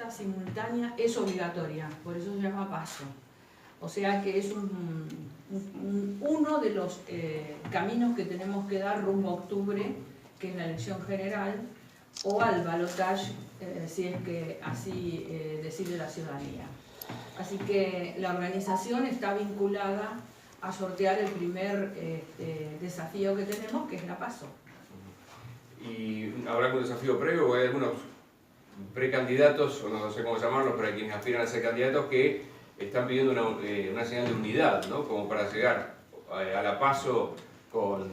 vuelta simultánea es obligatoria, por eso se llama PASO. O sea que es uno de los caminos que tenemos que dar rumbo a octubre, que es la elección general, o al balotaje, si es que así decide la ciudadanía. Así que la organización está vinculada a sortear el primer desafío que tenemos, que es la PASO. ¿Y habrá algún desafío previo o hay algunos precandidatos, o no sé cómo llamarlos, pero hay quienes aspiran a ser candidatos que están pidiendo una señal de unidad, ¿no? Como para llegar a la PASO con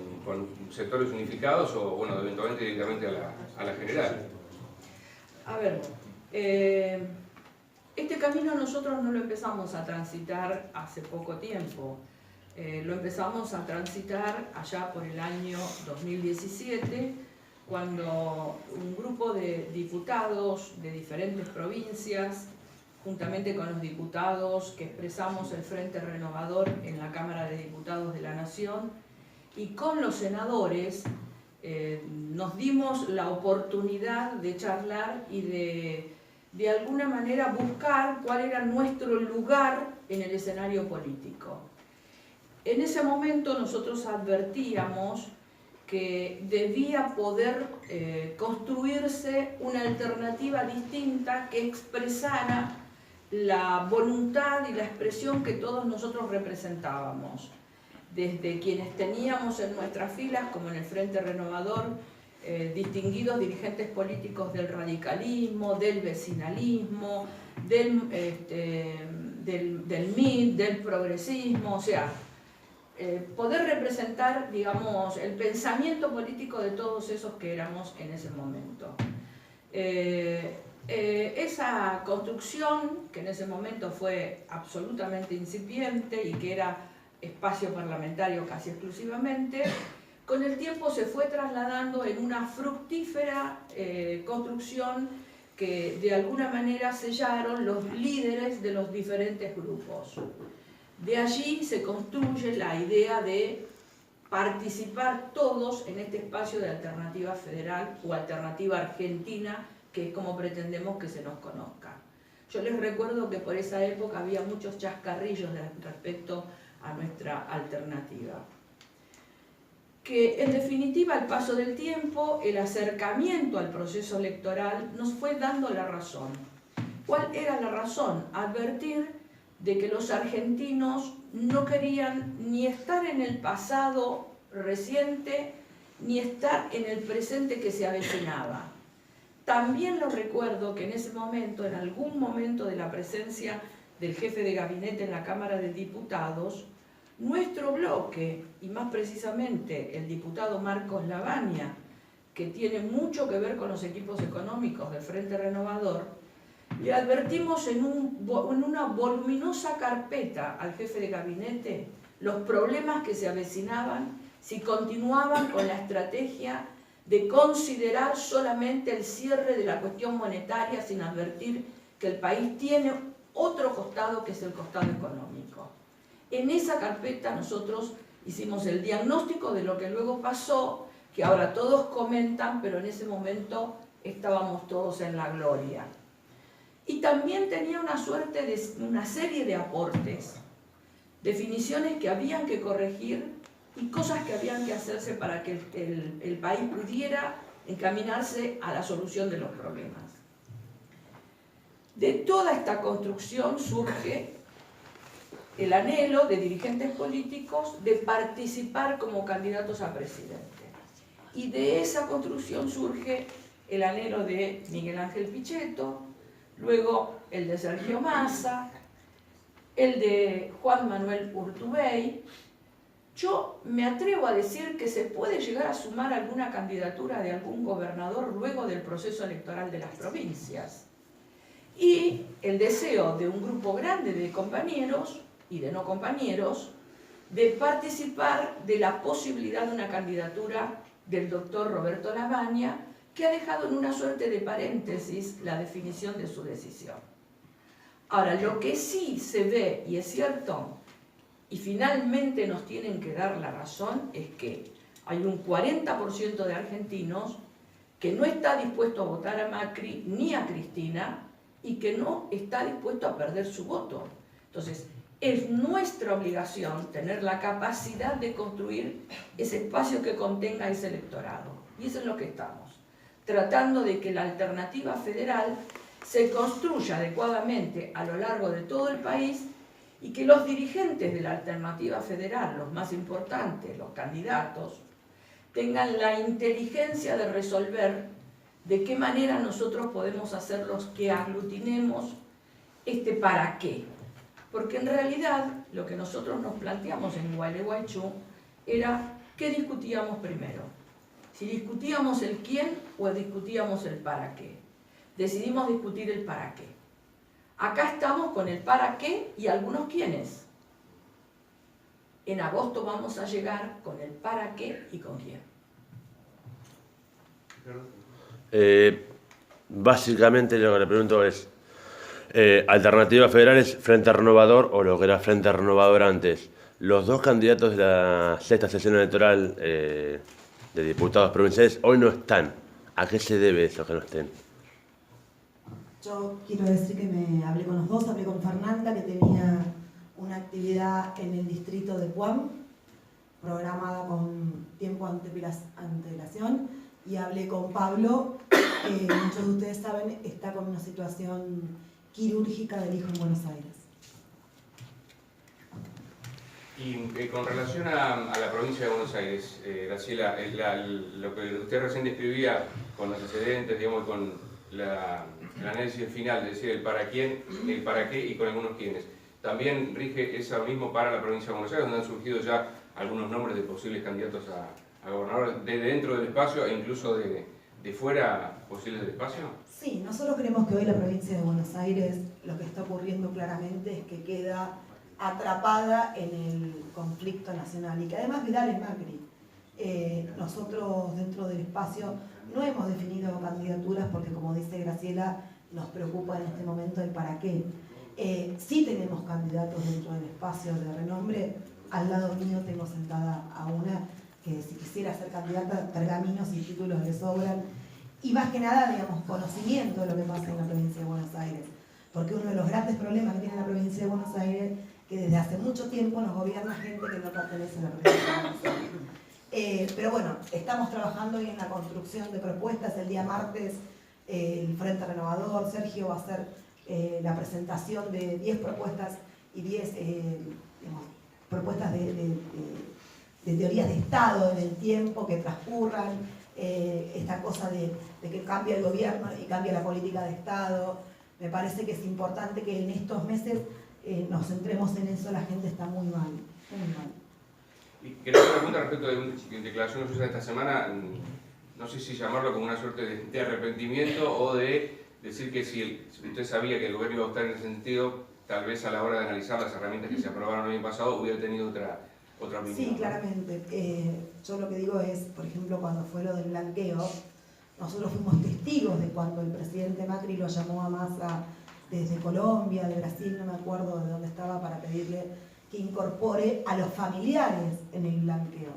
sectores unificados o, bueno, eventualmente directamente a la general? A ver, este camino nosotros no lo empezamos a transitar hace poco tiempo. Lo empezamos a transitar allá por el año 2017, cuando un grupo de diputados de diferentes provincias, juntamente con los diputados que expresamos el Frente Renovador en la Cámara de Diputados de la Nación, y con los senadores, nos dimos la oportunidad de charlar y de alguna manera buscar cuál era nuestro lugar en el escenario político. En ese momento nosotros advertíamos que debía poder construirse una alternativa distinta que expresara la voluntad y la expresión que todos nosotros representábamos. Desde quienes teníamos en nuestras filas, como en el Frente Renovador, distinguidos dirigentes políticos del radicalismo, del vecinalismo, del MID, del progresismo, o sea, poder representar, digamos, el pensamiento político de todos esos que éramos en ese momento. Esa construcción, que en ese momento fue absolutamente incipiente y que era espacio parlamentario casi exclusivamente, con el tiempo se fue trasladando en una fructífera construcción que de alguna manera sellaron los líderes de los diferentes grupos. De allí se construye la idea de participar todos en este espacio de alternativa federal o alternativa argentina, que es como pretendemos que se nos conozca. Yo les recuerdo que por esa época había muchos chascarrillos respecto a nuestra alternativa. Que en definitiva el paso del tiempo, el acercamiento al proceso electoral nos fue dando la razón. ¿Cuál era la razón? Advertir de que los argentinos no querían ni estar en el pasado reciente, ni estar en el presente que se avecinaba. También lo recuerdo que en ese momento, en algún momento de la presencia del jefe de gabinete en la Cámara de Diputados, nuestro bloque, y más precisamente el diputado Marcos Lavagna, que tiene mucho que ver con los equipos económicos del Frente Renovador, le advertimos en una voluminosa carpeta al jefe de gabinete los problemas que se avecinaban si continuaban con la estrategia de considerar solamente el cierre de la cuestión monetaria sin advertir que el país tiene otro costado que es el costado económico. En esa carpeta nosotros hicimos el diagnóstico de lo que luego pasó, que ahora todos comentan, pero en ese momento estábamos todos en la gloria. Y también tenía una serie de aportes, definiciones que habían que corregir y cosas que habían que hacerse para que el país pudiera encaminarse a la solución de los problemas. De toda esta construcción surge el anhelo de dirigentes políticos de participar como candidatos a presidente. Y de esa construcción surge el anhelo de Miguel Ángel Pichetto, luego el de Sergio Massa, el de Juan Manuel Urtubey. Yo me atrevo a decir que se puede llegar a sumar alguna candidatura de algún gobernador luego del proceso electoral de las provincias. Y el deseo de un grupo grande de compañeros y de no compañeros de participar de la posibilidad de una candidatura del doctor Roberto Lavagna, que ha dejado en una suerte de paréntesis la definición de su decisión. Ahora, lo que sí se ve, y es cierto, y finalmente nos tienen que dar la razón, es que hay un 40% de argentinos que no está dispuesto a votar a Macri ni a Cristina y que no está dispuesto a perder su voto. Entonces, es nuestra obligación tener la capacidad de construir ese espacio que contenga ese electorado. Y eso es lo que estamos, tratando de que la alternativa federal se construya adecuadamente a lo largo de todo el país y que los dirigentes de la alternativa federal, los más importantes, los candidatos, tengan la inteligencia de resolver de qué manera nosotros podemos hacerlos que aglutinemos este para qué. Porque en realidad lo que nosotros nos planteamos en Gualeguaychú era qué discutíamos primero. Si discutíamos el quién o discutíamos el para qué. Decidimos discutir el para qué. Acá estamos con el para qué y algunos quiénes. En agosto vamos a llegar con el para qué y con quién. Básicamente lo que le pregunto es, ¿Alternativa Federal es Frente Renovador o lo que era Frente Renovador antes? Los dos candidatos de la sexta sesión electoral de diputados provinciales hoy no están. ¿A qué se debe eso que no estén? Yo quiero decir que me hablé con los dos, hablé con Fernanda, que tenía una actividad en el distrito de Puam, programada con tiempo antelación, y hablé con Pablo, que muchos de ustedes saben, está con una situación quirúrgica del hijo en Buenos Aires. Y con relación a la provincia de Buenos Aires, Graciela, lo que usted recién describía con los antecedentes, digamos, con el análisis final, es decir, el para quién, el para qué y con algunos quiénes, ¿también rige eso mismo para la provincia de Buenos Aires, donde han surgido ya algunos nombres de posibles candidatos a gobernador de dentro del espacio e incluso de fuera posibles del espacio? Sí, nosotros creemos que hoy la provincia de Buenos Aires, lo que está ocurriendo claramente es que queda atrapada en el conflicto nacional y que además Vidal es Macri. Nosotros dentro del espacio no hemos definido candidaturas porque, como dice Graciela, nos preocupa en este momento el para qué. Sí tenemos candidatos dentro del espacio de renombre. Al lado mío tengo sentada a una que, si quisiera ser candidata, pergaminos y títulos le sobran. Y más que nada, digamos, conocimiento de lo que pasa en la provincia de Buenos Aires. Porque uno de los grandes problemas que tiene la provincia de Buenos Aires es que desde hace mucho tiempo nos gobierna gente que no pertenece a la provincia de Buenos Aires. Pero bueno, estamos trabajando hoy en la construcción de propuestas. El día martes, el Frente Renovador, Sergio va a hacer la presentación de 10 propuestas y 10 propuestas de teorías de Estado en el tiempo que transcurran, esta cosa de que cambia el gobierno y cambia la política de Estado. Me parece que es importante que en estos meses nos centremos en eso. La gente está muy mal, muy mal. Y quería hacer una pregunta respecto de una declaración que hizo esta semana, no sé si llamarlo como una suerte de arrepentimiento o de decir que si usted sabía que el gobierno iba a estar en ese sentido, tal vez a la hora de analizar las herramientas que se aprobaron el año pasado hubiera tenido otra opinión. Sí, claramente. Yo lo que digo es, por ejemplo, cuando fue lo del blanqueo, nosotros fuimos testigos de cuando el presidente Macri lo llamó a Massa desde Colombia, de Brasil, no me acuerdo de dónde estaba, para pedirle que incorpore a los familiares en el blanqueo.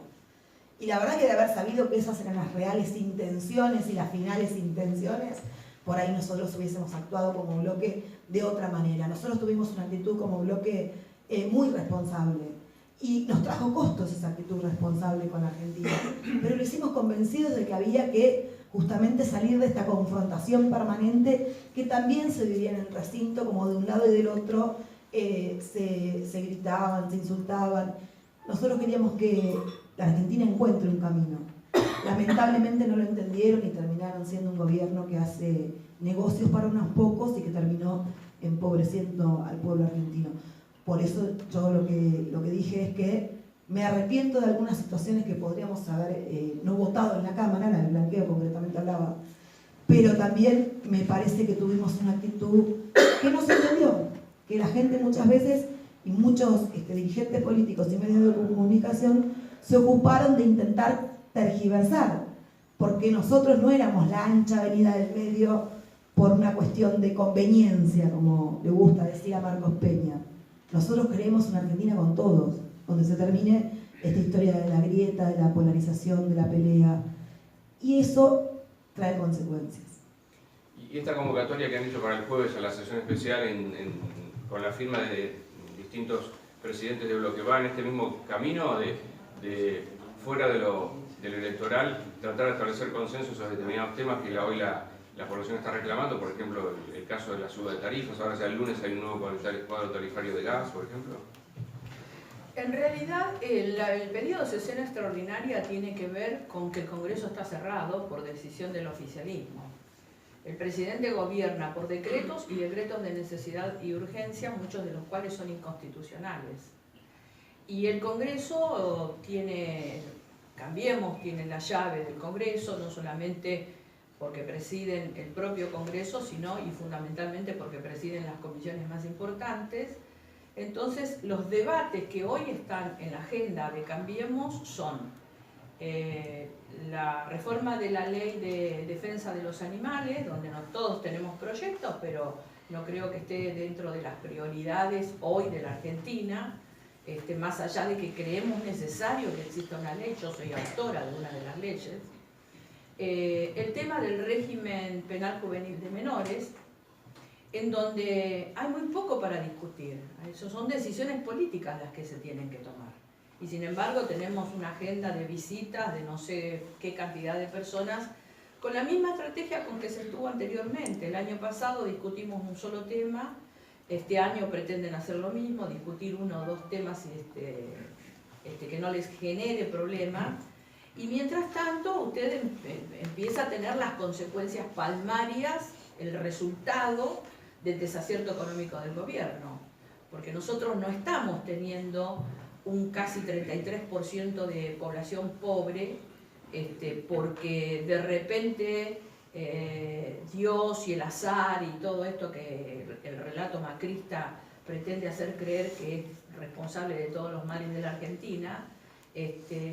Y la verdad que de haber sabido que esas eran las reales intenciones y las finales intenciones, por ahí nosotros hubiésemos actuado como bloque de otra manera. Nosotros tuvimos una actitud como bloque muy responsable. Y nos trajo costos esa actitud responsable con Argentina. Pero lo hicimos convencidos de que había que justamente salir de esta confrontación permanente que también se vivía en el recinto, como de un lado y del otro se gritaban, se insultaban. Nosotros queríamos que la Argentina encuentre un camino. Lamentablemente no lo entendieron y terminaron siendo un gobierno que hace negocios para unos pocos y que terminó empobreciendo al pueblo argentino. Por eso yo lo que dije es que me arrepiento de algunas situaciones que podríamos haber no votado en la Cámara, la del blanqueo concretamente hablaba, pero también me parece que tuvimos una actitud que no se entendió, que la gente muchas veces y muchos dirigentes políticos y medios de comunicación se ocuparon de intentar tergiversar, porque nosotros no éramos la ancha avenida del medio por una cuestión de conveniencia, como le gusta decir a Marcos Peña. Nosotros queremos una Argentina con todos, donde se termine esta historia de la grieta, de la polarización, de la pelea, y eso trae consecuencias. Y esta convocatoria que han hecho para el jueves a la sesión especial con la firma de distintos presidentes de bloque, ¿va en este mismo camino de fuera de lo electoral, tratar de establecer consensos sobre determinados temas que hoy la población está reclamando? Por ejemplo, el caso de la suba de tarifas, ahora ya el lunes hay un nuevo cuadro tarifario de gas, por ejemplo. En realidad, el pedido de sesión extraordinaria tiene que ver con que el Congreso está cerrado por decisión del oficialismo. El presidente gobierna por decretos y decretos de necesidad y urgencia, muchos de los cuales son inconstitucionales. Y el Congreso tiene, Cambiemos tiene la llave del Congreso, no solamente porque presiden el propio Congreso, sino y fundamentalmente porque presiden las comisiones más importantes. Entonces, los debates que hoy están en la agenda de Cambiemos son la reforma de la ley de defensa de los animales, donde no todos tenemos proyectos, pero no creo que esté dentro de las prioridades hoy de la Argentina, más allá de que creemos necesario que exista una ley. Yo soy autora de una de las leyes. El tema del régimen penal juvenil de menores, en donde hay muy poco para discutir. Eso son decisiones políticas las que se tienen que tomar. Y sin embargo tenemos una agenda de visitas de no sé qué cantidad de personas, con la misma estrategia con que se estuvo anteriormente. El año pasado discutimos un solo tema, este año pretenden hacer lo mismo, discutir uno o dos temas que no les genere problema. Y mientras tanto usted empieza a tener las consecuencias palmarias, el resultado del desacierto económico del gobierno, porque nosotros no estamos teniendo un casi 33% de población pobre, porque de repente Dios y el azar y todo esto que el relato macrista pretende hacer creer que es responsable de todos los males de la Argentina,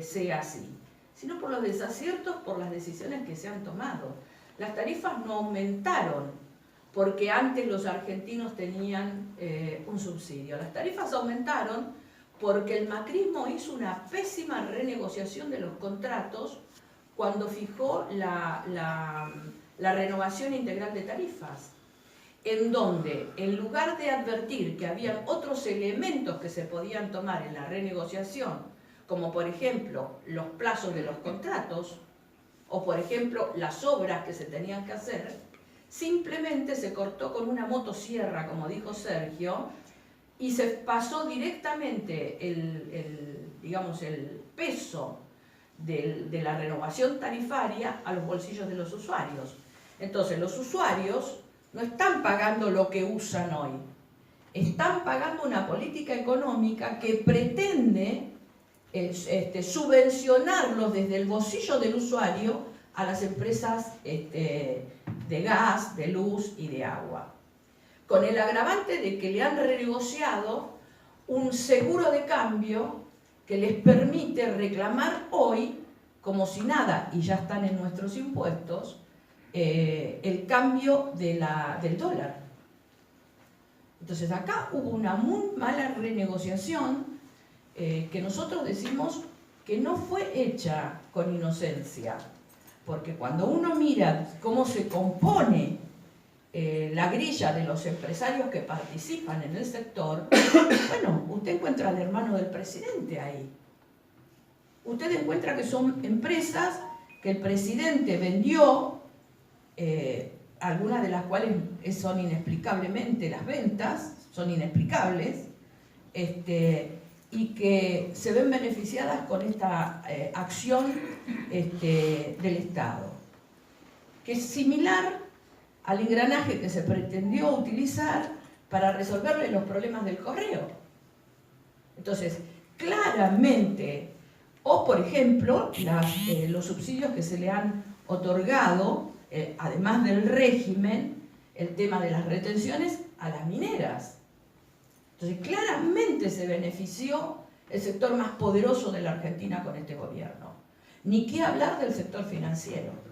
sea así, sino por los desaciertos, por las decisiones que se han tomado. Las tarifas no aumentaron porque antes los argentinos tenían un subsidio. Las tarifas aumentaron porque el macrismo hizo una pésima renegociación de los contratos cuando fijó la renovación integral de tarifas, en donde en lugar de advertir que había otros elementos que se podían tomar en la renegociación, como por ejemplo los plazos de los contratos, o por ejemplo las obras que se tenían que hacer, simplemente se cortó con una motosierra, como dijo Sergio, y se pasó directamente digamos, el peso de la renovación tarifaria a los bolsillos de los usuarios. Entonces los usuarios no están pagando lo que usan hoy, están pagando una política económica que pretende subvencionarlos desde el bolsillo del usuario a las empresas de gas, de luz y de agua, con el agravante de que le han renegociado un seguro de cambio que les permite reclamar hoy, como si nada, y ya están en nuestros impuestos, el cambio del dólar. Entonces acá hubo una muy mala renegociación que nosotros decimos que no fue hecha con inocencia, porque cuando uno mira cómo se compone la grilla de los empresarios que participan en el sector, bueno, usted encuentra al hermano del presidente ahí. Usted encuentra que son empresas que el presidente vendió, algunas de las cuales son inexplicablemente las ventas, son inexplicables, y que se ven beneficiadas con esta acción del Estado, que es similar al engranaje que se pretendió utilizar para resolverle los problemas del correo. Entonces, claramente, o por ejemplo, los subsidios que se le han otorgado, además del régimen, el tema de las retenciones a las mineras. Entonces, claramente se benefició el sector más poderoso de la Argentina con este gobierno. Ni qué hablar del sector financiero.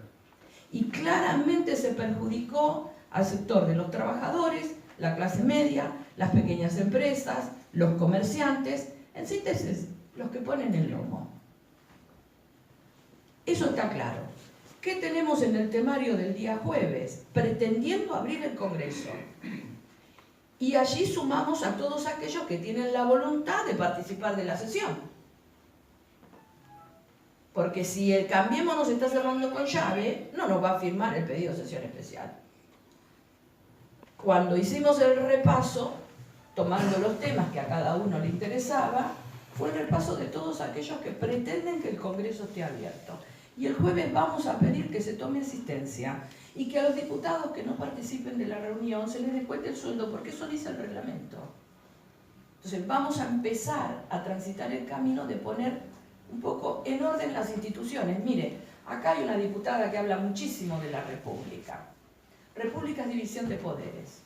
Y claramente se perjudicó al sector de los trabajadores, la clase media, las pequeñas empresas, los comerciantes, en síntesis, los que ponen el lomo. Eso está claro. ¿Qué tenemos en el temario del día jueves? Pretendiendo abrir el Congreso. Y allí sumamos a todos aquellos que tienen la voluntad de participar de la sesión. Porque si el Cambiemos nos está cerrando con llave, no nos va a firmar el pedido de sesión especial. Cuando hicimos el repaso, tomando los temas que a cada uno le interesaba, fue el repaso de todos aquellos que pretenden que el Congreso esté abierto. Y el jueves vamos a pedir que se tome asistencia y que a los diputados que no participen de la reunión se les descuente el sueldo, porque eso dice el reglamento. Entonces vamos a empezar a transitar el camino de poner un poco en orden las instituciones. Mire, acá hay una diputada que habla muchísimo de la República. República es división de poderes.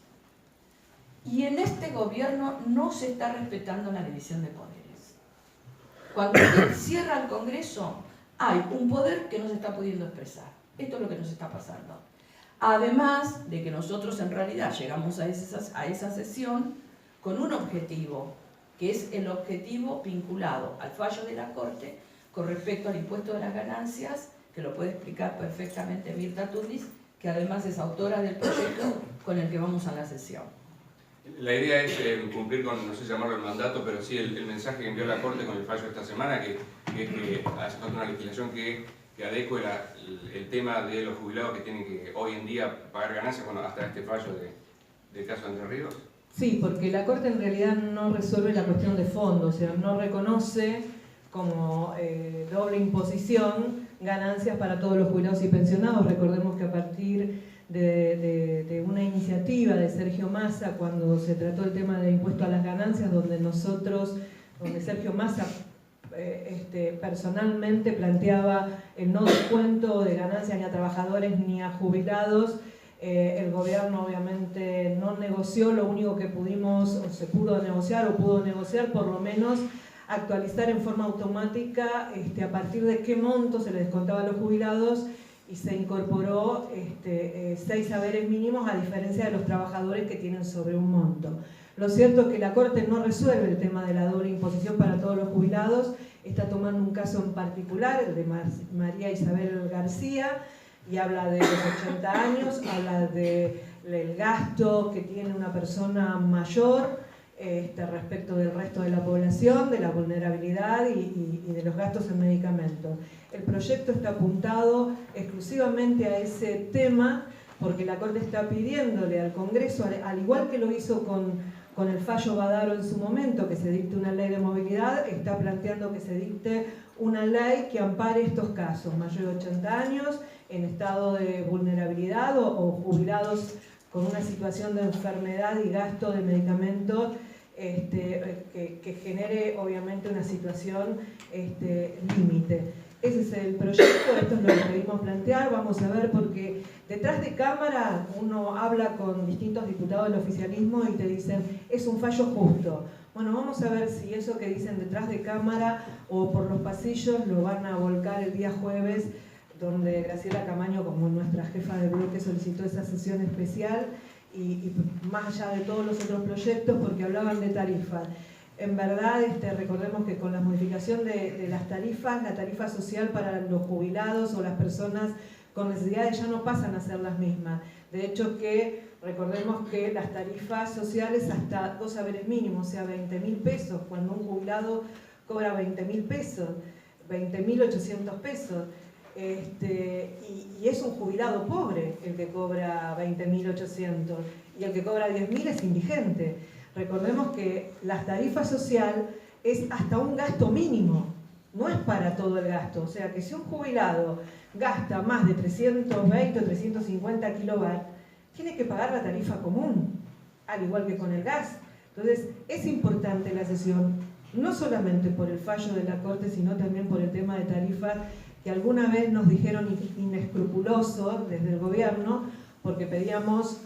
Y en este gobierno no se está respetando la división de poderes. Cuando usted cierra el Congreso, hay un poder que no se está pudiendo expresar. Esto es lo que nos está pasando. Además de que nosotros en realidad llegamos a esa sesión con un objetivo, que es el objetivo vinculado al fallo de la Corte con respecto al impuesto de las ganancias, que lo puede explicar perfectamente Mirta Tundis, que además es autora del proyecto con el que vamos a la sesión. La idea es cumplir con, no sé llamarlo el mandato, pero sí el mensaje que envió la Corte con el fallo esta semana, que es que hace falta una legislación que adecue el tema de los jubilados que tienen que hoy en día pagar ganancias, bueno, hasta este fallo del caso de Entre Ríos. Sí, porque la Corte en realidad no resuelve la cuestión de fondo, o sea, no reconoce como doble imposición ganancias para todos los jubilados y pensionados. Recordemos que a partir de una iniciativa de Sergio Massa, cuando se trató el tema del impuesto a las ganancias, donde Sergio Massa personalmente planteaba el no descuento de ganancias ni a trabajadores ni a jubilados, el gobierno obviamente no negoció. Lo único que pudimos, o se pudo negociar, por lo menos actualizar en forma automática a partir de qué monto se le descontaba a los jubilados, y se incorporó 6 saberes mínimos, a diferencia de los trabajadores que tienen sobre un monto. Lo cierto es que la Corte no resuelve el tema de la doble imposición para todos los jubilados. Está tomando un caso en particular, el de María Isabel García, y habla de los 80 años, habla del gasto que tiene una persona mayor respecto del resto de la población, de la vulnerabilidad y de los gastos en medicamentos. El proyecto está apuntado exclusivamente a ese tema, porque la Corte está pidiéndole al Congreso, al igual que lo hizo con el fallo Badaro en su momento, que se dicte una ley de movilidad, está planteando que se dicte una ley que ampare estos casos: mayor de 80 años, en estado de vulnerabilidad o jubilados con una situación de enfermedad y gasto de medicamentos que genere obviamente una situación límite. Ese es el proyecto, esto es lo que pedimos plantear. Vamos a ver, porque detrás de cámara uno habla con distintos diputados del oficialismo y te dicen es un fallo justo. Bueno, vamos a ver si eso que dicen detrás de cámara o por los pasillos lo van a volcar el día jueves, donde Graciela Camaño, como nuestra jefa de bloque, solicitó esa sesión especial, y más allá de todos los otros proyectos, porque hablaban de tarifas. En verdad, recordemos que con la modificación de las tarifas, la tarifa social para los jubilados o las personas con necesidades ya no pasan a ser las mismas. De hecho, recordemos que las tarifas sociales hasta 2 saberes mínimos, o sea, 20.000 pesos, cuando un jubilado cobra 20.000 pesos, 20.800 pesos. Y es un jubilado pobre el que cobra 20.800, y el que cobra 10.000 es indigente. Recordemos que la tarifa social es hasta un gasto mínimo, no es para todo el gasto. O sea que si un jubilado gasta más de 320 o 350 kilovatios, tiene que pagar la tarifa común, al igual que con el gas. Entonces es importante la sesión, no solamente por el fallo de la Corte, sino también por el tema de tarifas, que alguna vez nos dijeron inescrupulosos desde el gobierno, porque pedíamos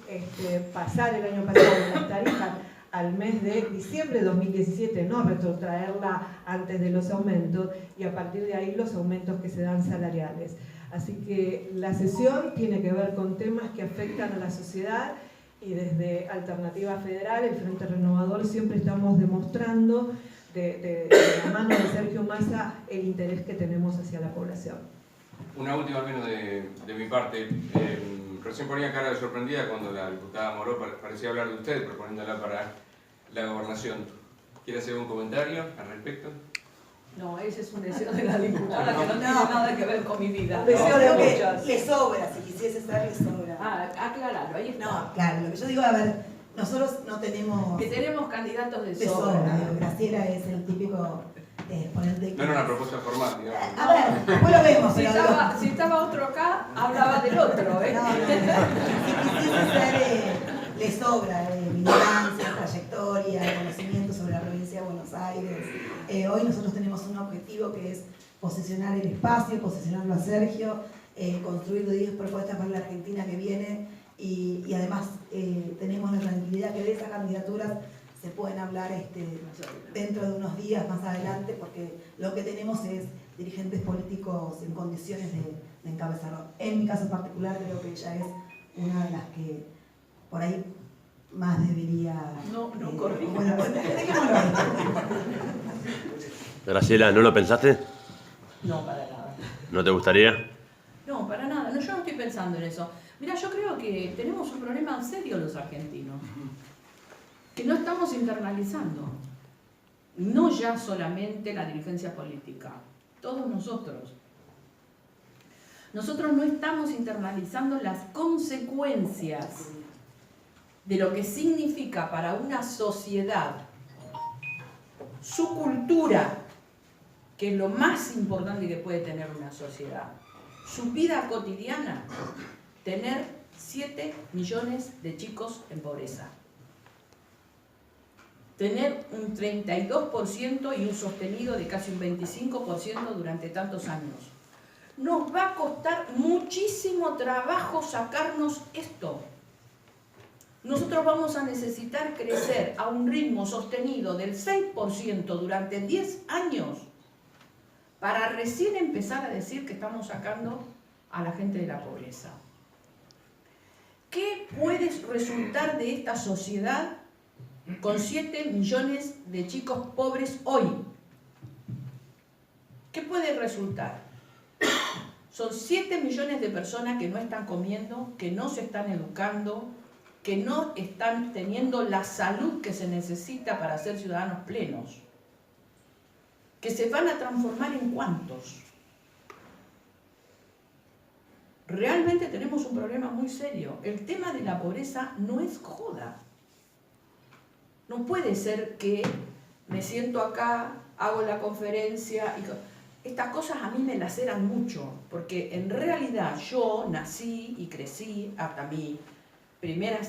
pasar el año pasado las tarifas al mes de diciembre de 2017, no retrotraerla antes de los aumentos, y a partir de ahí los aumentos que se dan salariales. Así que la sesión tiene que ver con temas que afectan a la sociedad, y desde Alternativa Federal, el Frente Renovador, siempre estamos demostrando de la mano de Sergio Massa el interés que tenemos hacia la población. Una última al menos de mi parte. Recién ponía cara de sorprendida cuando la diputada Moró parecía hablar de usted, proponiéndola para la gobernación. ¿Quiere hacer un comentario al respecto? No, ese es un deseo de la diputada que no tiene nada que ver con mi vida. Un deseo de que Muchas. le sobra, si quisiese ser, le sobra. Ah, aclaralo, ahí está. No, claro, lo que yo digo, a ver, nosotros no tenemos Que tenemos candidatos de de sobra. sobra. Digo, Graciela es el típico exponente. No era una propuesta formal, digamos. A ver, después lo vemos, Si pero si estaba otro acá, hablaba del otro, ¿eh? no, si quisiese ser, le sobra militancia, trayectoria, conocimiento sobre la provincia de Buenos Aires. Hoy nosotros tenemos un objetivo que es posicionar el espacio, posicionarlo a Sergio, construir 10 propuestas para la Argentina que viene y además tenemos la tranquilidad que de esas candidaturas se pueden hablar dentro de unos días más adelante, porque lo que tenemos es dirigentes políticos en condiciones de encabezarlo. En mi caso particular creo que ella es una de las que por ahí más debería... No corrija. Bueno, pues dejémoslo ahí. Graciela, ¿no lo pensaste? No, para nada. ¿No te gustaría? No, para nada. No, yo no estoy pensando en eso. Mira, yo creo que tenemos un problema serio los argentinos, que no estamos internalizando. No ya solamente la dirigencia política, todos nosotros. Nosotros no estamos internalizando las consecuencias de lo que significa para una sociedad su cultura, que es lo más importante que puede tener una sociedad, su vida cotidiana, tener 7 millones de chicos en pobreza, tener un 32% y un sostenido de casi un 25% durante tantos años. Nos va a costar muchísimo trabajo sacarnos esto. Nosotros vamos a necesitar crecer a un ritmo sostenido del 6% durante 10 años para recién empezar a decir que estamos sacando a la gente de la pobreza. ¿Qué puede resultar de esta sociedad con 7 millones de chicos pobres hoy? ¿Qué puede resultar? Son 7 millones de personas que no están comiendo, que no se están educando, que no están teniendo la salud que se necesita para ser ciudadanos plenos, que se van a transformar en ¿cuántos? Realmente tenemos un problema muy serio. El tema de la pobreza no es joda. No puede ser que me siento acá, hago la conferencia y estas cosas a mí me laceran mucho, porque en realidad yo nací y crecí hasta mi primera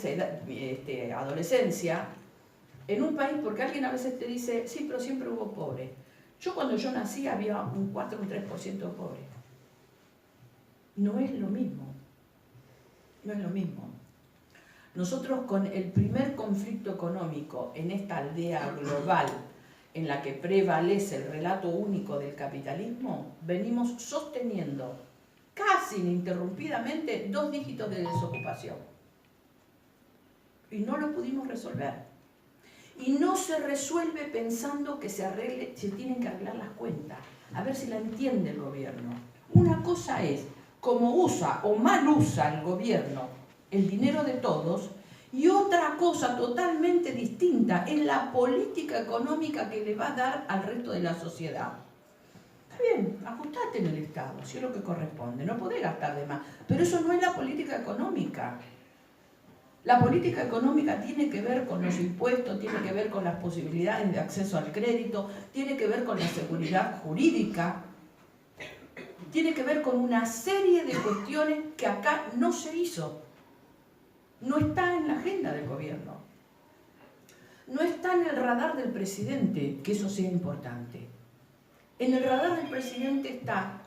adolescencia en un país, porque alguien a veces te dice, sí, pero siempre hubo pobres. Yo cuando yo nací había un 4 o un 3% de pobres. No es lo mismo. No es lo mismo. Nosotros con el primer conflicto económico en esta aldea global en la que prevalece el relato único del capitalismo, venimos sosteniendo casi ininterrumpidamente 2 dígitos de desocupación. Y no lo pudimos resolver. Y no se resuelve pensando que se tienen que arreglar las cuentas. A ver si la entiende el gobierno. Una cosa es cómo usa o mal usa el gobierno el dinero de todos, y otra cosa totalmente distinta es la política económica que le va a dar al resto de la sociedad. Está bien, ajustate en el Estado, si es lo que corresponde, no podés gastar de más, pero eso no es la política económica. La política económica tiene que ver con los impuestos, tiene que ver con las posibilidades de acceso al crédito, tiene que ver con la seguridad jurídica, tiene que ver con una serie de cuestiones que acá no se hizo. No está en la agenda del gobierno. No está en el radar del presidente, que eso sea importante. En el radar del presidente está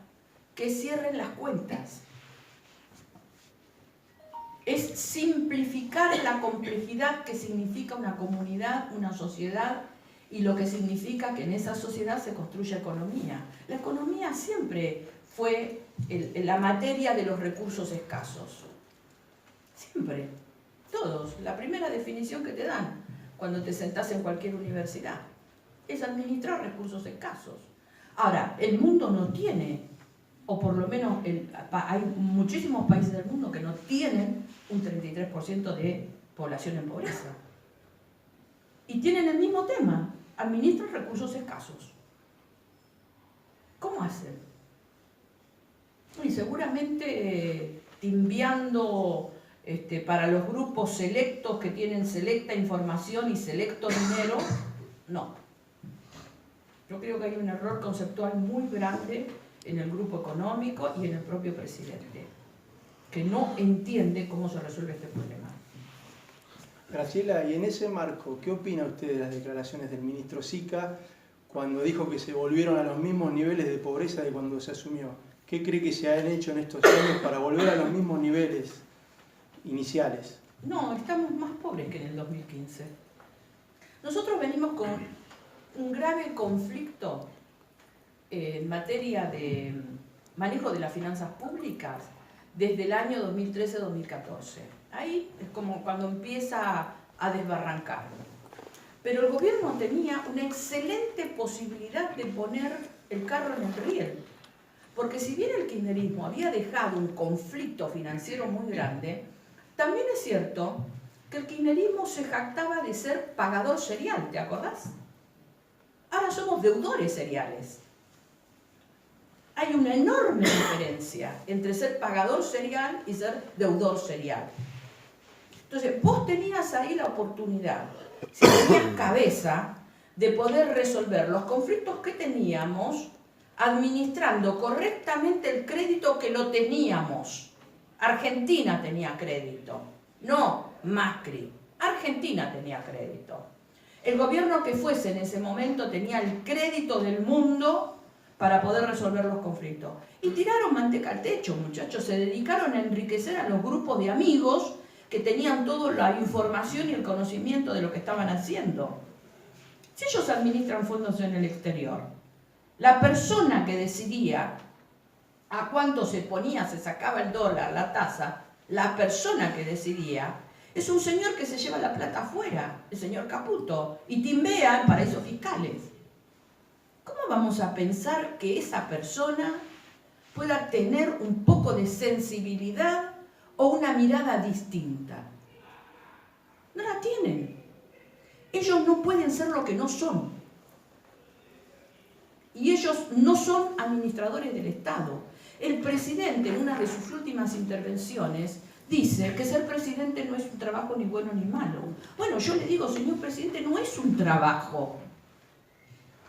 que cierren las cuentas. Es simplificar la complejidad que significa una comunidad, una sociedad, y lo que significa que en esa sociedad se construya economía. La economía siempre fue la materia de los recursos escasos. Siempre. Todos. La primera definición que te dan cuando te sentás en cualquier universidad es administrar recursos escasos. Ahora, el mundo no tiene o por lo menos hay muchísimos países del mundo que no tienen un 33% de población en pobreza. Y tienen el mismo tema, administran recursos escasos. ¿Cómo hacen? Y seguramente timbiando para los grupos selectos que tienen selecta información y selecto dinero, no. Yo creo que hay un error conceptual muy grande en el grupo económico y en el propio presidente, que no entiende cómo se resuelve este problema. Graciela, y en ese marco, ¿qué opina usted de las declaraciones del ministro Sica cuando dijo que se volvieron a los mismos niveles de pobreza de cuando se asumió? ¿Qué cree que se han hecho en estos años para volver a los mismos niveles iniciales? No, estamos más pobres que en el 2015. Nosotros venimos con un grave conflicto en materia de manejo de las finanzas públicas desde el año 2013-2014. Ahí es como cuando empieza a desbarrancar. Pero el gobierno tenía una excelente posibilidad de poner el carro en el riel. Porque si bien el kirchnerismo había dejado un conflicto financiero muy grande, también es cierto que el kirchnerismo se jactaba de ser pagador serial, ¿te acordás? Ahora somos deudores seriales. Hay una enorme diferencia entre ser pagador serial y ser deudor serial. Entonces, vos tenías ahí la oportunidad, si tenías cabeza, de poder resolver los conflictos que teníamos administrando correctamente el crédito que lo teníamos. Argentina tenía crédito, no Macri. Argentina tenía crédito. El gobierno que fuese en ese momento tenía el crédito del mundo para poder resolver los conflictos. Y tiraron manteca al techo, muchachos. Se dedicaron a enriquecer a los grupos de amigos que tenían toda la información y el conocimiento de lo que estaban haciendo. Si ellos administran fondos en el exterior, la persona que decidía a cuánto se ponía, se sacaba el dólar, la tasa, la persona que decidía, es un señor que se lleva la plata afuera, el señor Caputo, y timbea en paraísos fiscales. ¿Cómo vamos a pensar que esa persona pueda tener un poco de sensibilidad o una mirada distinta? No la tienen. Ellos no pueden ser lo que no son. Y ellos no son administradores del Estado. El presidente, en una de sus últimas intervenciones, dice que ser presidente no es un trabajo ni bueno ni malo. Bueno, yo le digo, señor presidente, no es un trabajo.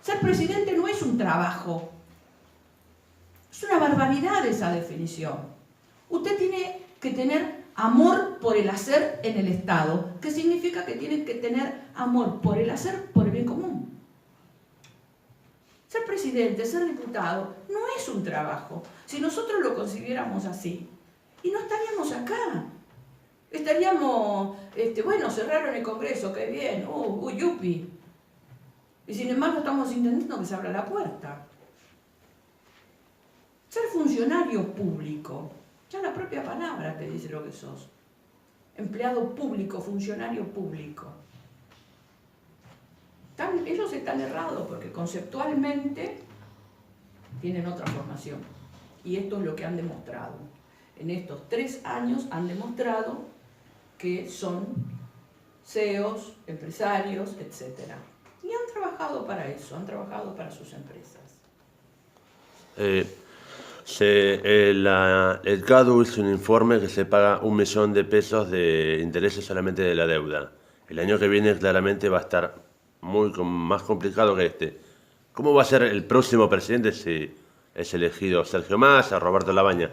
Ser presidente no es un trabajo. Es una barbaridad esa definición. Usted tiene que tener amor por el hacer en el Estado, que significa que tiene que tener amor por el hacer por el bien común. Ser presidente, ser diputado, no es un trabajo. Si nosotros lo consideráramos así, y no estaríamos acá. Estaríamos, bueno, cerraron el Congreso, qué bien, yupi. Y sin embargo estamos intentando que se abra la puerta. Ser funcionario público, ya la propia palabra te dice lo que sos. Empleado público, funcionario público. Ellos están errados porque conceptualmente tienen otra formación. Y esto es lo que han demostrado. En estos 3 años han demostrado que son CEOs, empresarios, etc. Y han trabajado para eso, han trabajado para sus empresas. El CADU hizo un informe que se paga 1 millón de pesos de intereses solamente de la deuda. El año que viene claramente va a estar más complicado que este. ¿Cómo va a ser el próximo presidente si es elegido Sergio Massa, Roberto Labaña,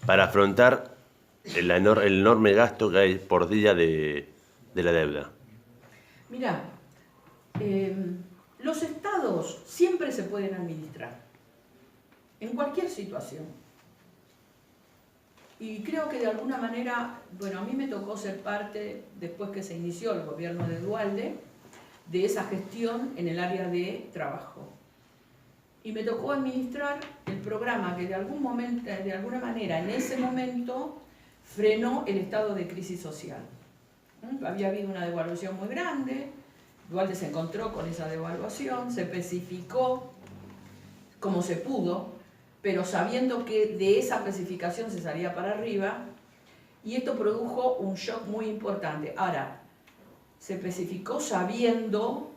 para afrontar el enorme gasto que hay por día de la deuda? Mirá, los estados siempre se pueden administrar, en cualquier situación. Y creo que de alguna manera, bueno, a mí me tocó ser parte, después que se inició el gobierno de Duhalde, de esa gestión en el área de trabajo. Y me tocó administrar el programa que de alguna manera, en ese momento, frenó el estado de crisis social. Había habido una devaluación muy grande, Duhalde se encontró con esa devaluación, se especificó como se pudo, pero sabiendo que de esa especificación se salía para arriba, y esto produjo un shock muy importante. Ahora, se especificó sabiendo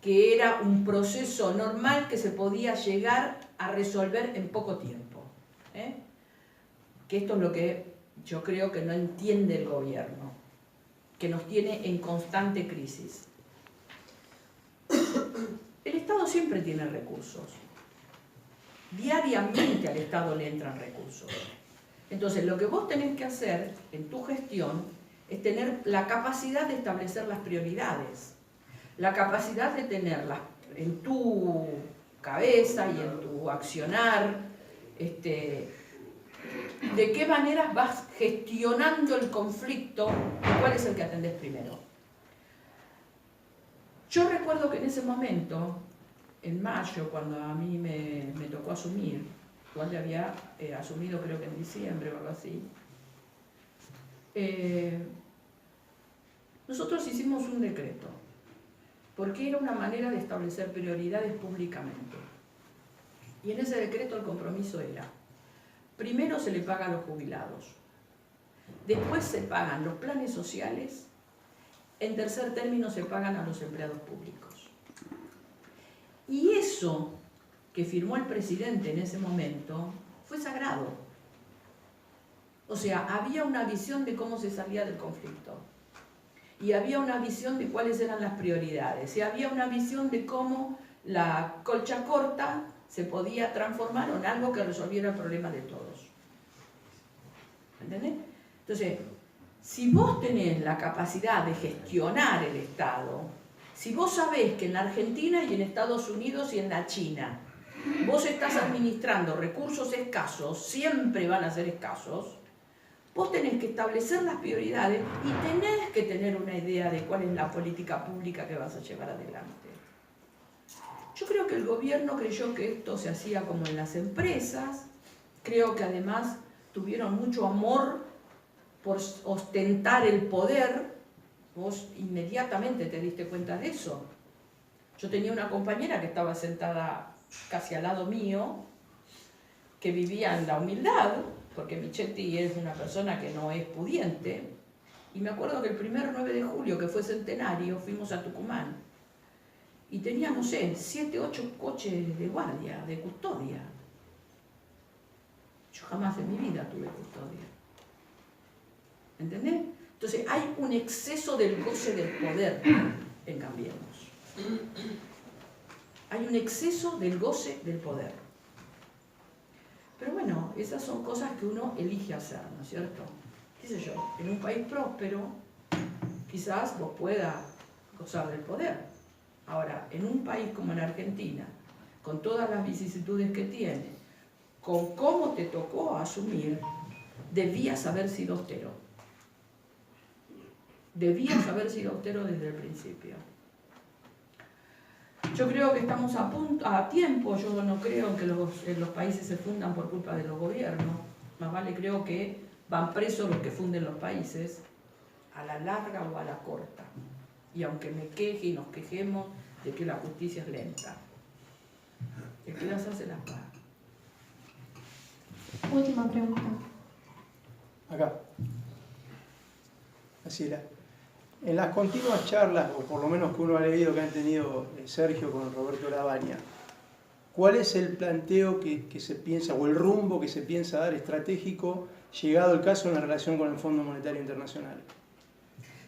que era un proceso normal que se podía llegar a resolver en poco tiempo. Que esto es lo que yo creo que no entiende el gobierno, que nos tiene en constante crisis. El Estado siempre tiene recursos. Diariamente al Estado le entran recursos. Entonces, lo que vos tenés que hacer en tu gestión es tener la capacidad de establecer las prioridades, la capacidad de tenerlas en tu cabeza y en tu accionar, de qué manera vas gestionando el conflicto y cuál es el que atendés primero. Yo recuerdo que en ese momento, en mayo, cuando a mí me tocó asumir, igual ya había asumido creo que en diciembre o algo así, nosotros hicimos un decreto, porque era una manera de establecer prioridades públicamente. Y en ese decreto el compromiso era, primero se le paga a los jubilados, después se pagan los planes sociales, en tercer término se pagan a los empleados públicos. Y eso que firmó el presidente en ese momento fue sagrado. O sea, había una visión de cómo se salía del conflicto. Y había una visión de cuáles eran las prioridades. Y había una visión de cómo la colcha corta se podía transformar en algo que resolviera el problema de todos. ¿Entendés? Entonces, si vos tenés la capacidad de gestionar el Estado, si vos sabés que en la Argentina y en Estados Unidos y en la China vos estás administrando recursos escasos, siempre van a ser escasos, vos tenés que establecer las prioridades y tenés que tener una idea de cuál es la política pública que vas a llevar adelante. Yo creo que el gobierno creyó que esto se hacía como en las empresas, creo que además tuvieron mucho amor por ostentar el poder, vos inmediatamente te diste cuenta de eso. Yo tenía una compañera que estaba sentada casi al lado mío, que vivía en la humildad, porque Michetti es una persona que no es pudiente, y me acuerdo que el primer 9 de julio, que fue centenario, fuimos a Tucumán, y tenía, no sé, 7, 8 coches de guardia, de custodia. Yo jamás en mi vida tuve custodia. ¿Entendés? Entonces hay un exceso del goce del poder en Cambiemos. Hay un exceso del goce del poder. Pero bueno, esas son cosas que uno elige hacer, ¿no es cierto? ¿Qué sé yo? En un país próspero, quizás vos puedas gozar del poder. Ahora, en un país como la Argentina, con todas las vicisitudes que tiene, con cómo te tocó asumir, debías haber sido austero. Debías haber sido austero desde el principio. Yo creo que estamos a tiempo. Yo no creo que los países se fundan por culpa de los gobiernos. Más vale creo que van presos los que funden los países, a la larga o a la corta. Y aunque me queje y nos quejemos de que la justicia es lenta, el que las hace las paga. Última pregunta. Acá. Graciela. En las continuas charlas, o por lo menos que uno ha leído que han tenido Sergio con Roberto Lavagna, ¿cuál es el planteo que se piensa, o el rumbo que se piensa dar estratégico, llegado el caso en la relación con el Fondo Monetario Internacional?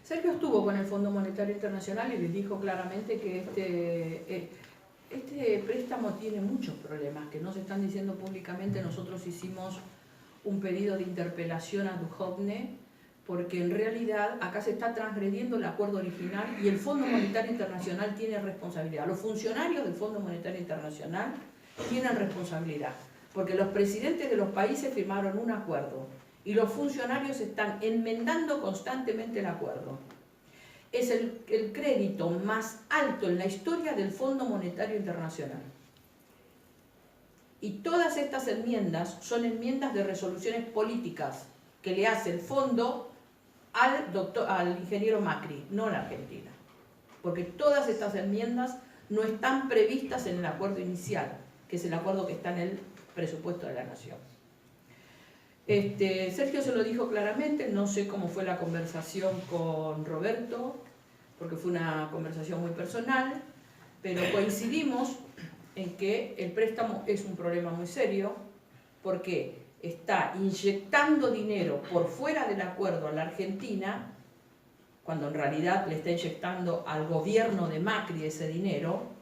Sergio estuvo con el Fondo Monetario Internacional y les dijo claramente que este préstamo tiene muchos problemas que no se están diciendo públicamente. Nosotros hicimos un pedido de interpelación a Duhovne porque en realidad acá se está transgrediendo el acuerdo original y el Fondo Monetario Internacional tiene responsabilidad. Los funcionarios del Fondo Monetario Internacional tienen responsabilidad porque los presidentes de los países firmaron un acuerdo y los funcionarios están enmendando constantemente el acuerdo. Es el crédito más alto en la historia del Fondo Monetario Internacional. Y todas estas enmiendas son enmiendas de resoluciones políticas que le hace el fondo al ingeniero Macri, no a la Argentina. Porque todas estas enmiendas no están previstas en el acuerdo inicial, que es el acuerdo que está en el presupuesto de la Nación. Sergio se lo dijo claramente, no sé cómo fue la conversación con Roberto, porque fue una conversación muy personal, pero coincidimos en que el préstamo es un problema muy serio, porque está inyectando dinero por fuera del acuerdo a la Argentina, cuando en realidad le está inyectando al gobierno de Macri ese dinero,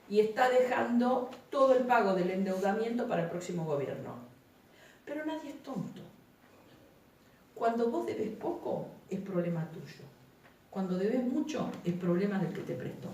y está dejando todo el pago del endeudamiento para el próximo gobierno. Pero nadie es tonto. Cuando vos debes poco, es problema tuyo. Cuando debes mucho, es problema del que te prestó.